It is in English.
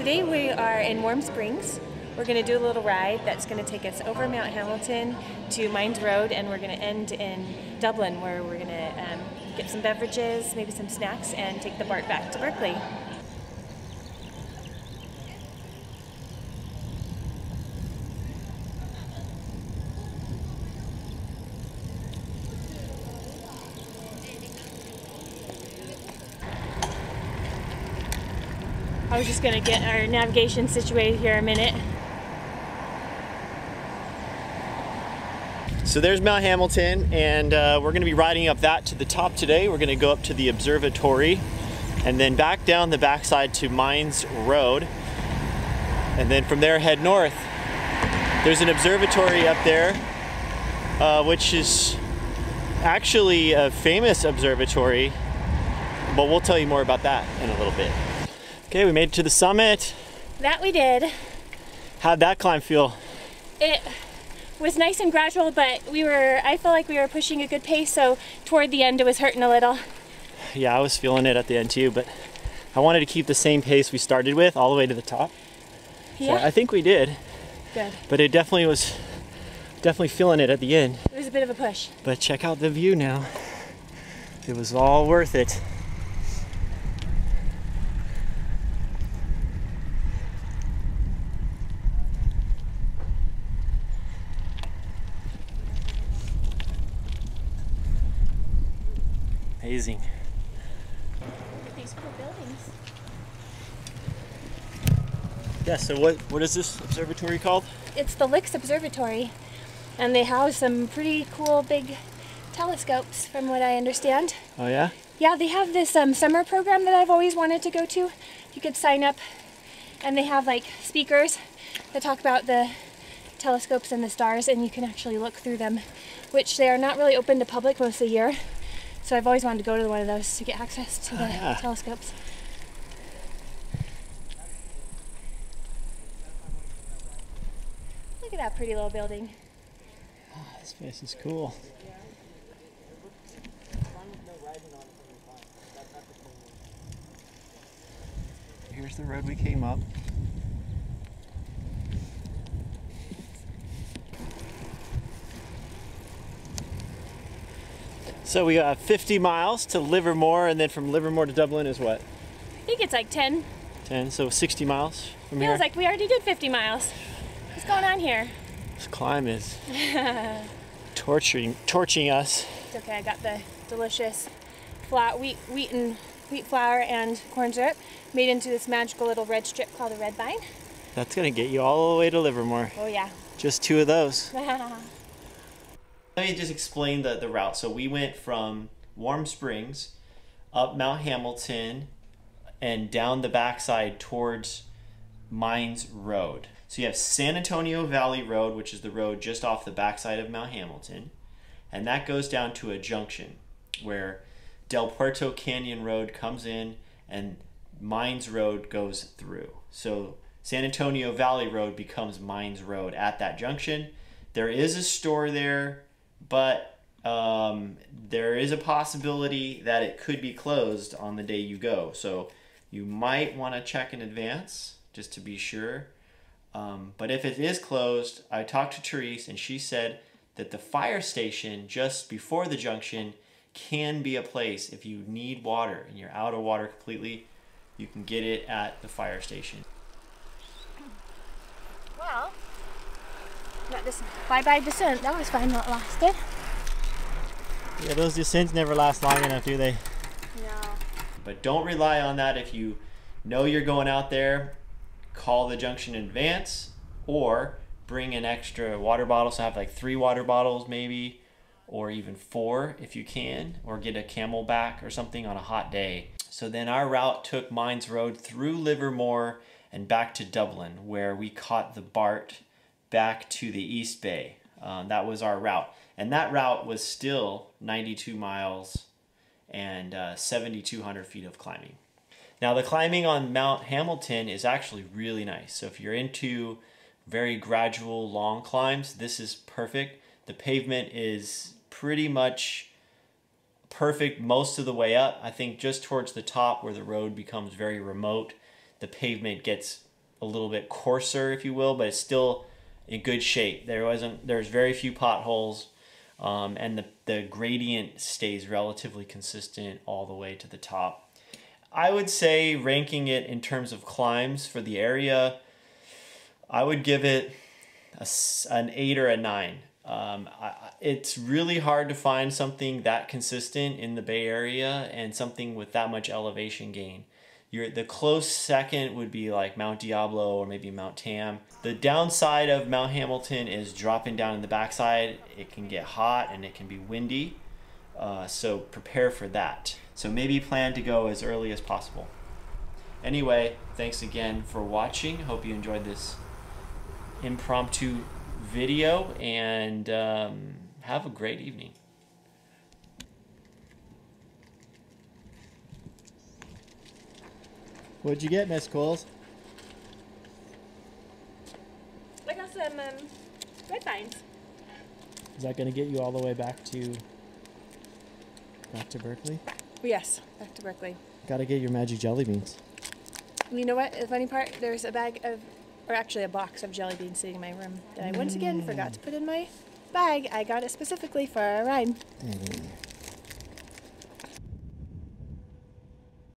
Today we are in Warm Springs. We're going to do a little ride that's going to take us over Mount Hamilton to Mines Road, and we're going to end in Dublin, where we're going to get some beverages, maybe some snacks, and take the BART back to Berkeley. I was just going to get our navigation situated here a minute. So there's Mount Hamilton, and we're going to be riding up that to the top today. We're going to go up to the observatory and then back down the backside to Mines Road, and then from there head north. There's an observatory up there, which is actually a famous observatory, but we'll tell you more about that in a little bit. Okay, we made it to the summit. That we did. How'd that climb feel? It was nice and gradual, but I felt like we were pushing a good pace, so toward the end it was hurting a little. Yeah, I was feeling it at the end too, but I wanted to keep the same pace we started with all the way to the top. Yeah. So I think we did. Good. But it definitely was feeling it at the end. It was a bit of a push. But check out the view now. It was all worth it. Amazing. Look at these cool buildings. Yeah, so what is this observatory called? It's the Licks Observatory, and they house some pretty cool big telescopes from what I understand. Oh yeah? Yeah, they have this summer program that I've always wanted to go to. You could sign up, and they have like speakers that talk about the telescopes and the stars, and you can actually look through them, which they are not really open to public most of the year. So I've always wanted to go to one of those to get access to the telescopes. Look at that pretty little building. Oh, this place is cool. Here's the road we came up. So we got 50 miles to Livermore, and then from Livermore to Dublin is what? I think it's like 10. 10, so 60 miles from here. Feels like we already did 50 miles. What's going on here? This climb is torching us. It's okay, I got the delicious wheat flour and corn syrup made into this magical little red strip called a red vine. That's gonna get you all the way to Livermore. Oh yeah. Just 2 of those. Let me just explain the route. So we went from Warm Springs up Mount Hamilton and down the backside towards Mines Road. So you have San Antonio Valley Road, which is the road just off the backside of Mount Hamilton, and that goes down to a junction where Del Puerto Canyon Road comes in and Mines Road goes through. So San Antonio Valley Road becomes Mines Road at that junction. There is a store there, but there is a possibility that it could be closed on the day you go. So you might want to check in advance just to be sure. But if it is closed, I talked to Therese and she said that the fire station just before the junction can be a place if you need water and you're out of water completely, you can get it at the fire station. Well, got this bye-bye descent. That was fine while it lasted. Yeah, those descents never last long enough, do they? No. But don't rely on that. If you know you're going out there, call the junction in advance or bring an extra water bottle. So have like 3 water bottles maybe, or even 4 if you can, or get a Camelback or something on a hot day. So then our route took Mines Road through Livermore and back to Dublin, where we caught the BART back to the East Bay. That was our route. And that route was still 92 miles and 7,200 feet of climbing. Now the climbing on Mount Hamilton is actually really nice. So if you're into very gradual long climbs, this is perfect. The pavement is pretty much perfect most of the way up. I think just towards the top where the road becomes very remote, the pavement gets a little bit coarser, if you will, but it's still in good shape. There's very few potholes, and the gradient stays relatively consistent all the way to the top. I would say, ranking it in terms of climbs for the area, I would give it an 8 or a 9. It's really hard to find something that consistent in the Bay Area and something with that much elevation gain. The close second would be like Mount Diablo or maybe Mount Tam. The downside of Mount Hamilton is dropping down in the backside. It can get hot and it can be windy, so prepare for that. So maybe plan to go as early as possible. Anyway, thanks again for watching. Hope you enjoyed this impromptu video, and have a great evening. What'd you get, Miss Coles? I got some red vines. Is that going to get you all the way back to Berkeley? Yes, back to Berkeley. Got to get your magic jelly beans. You know what? The funny part, there's a bag of, or actually a box of jelly beans sitting in my room that I once again forgot to put in my bag. I got it specifically for our ride.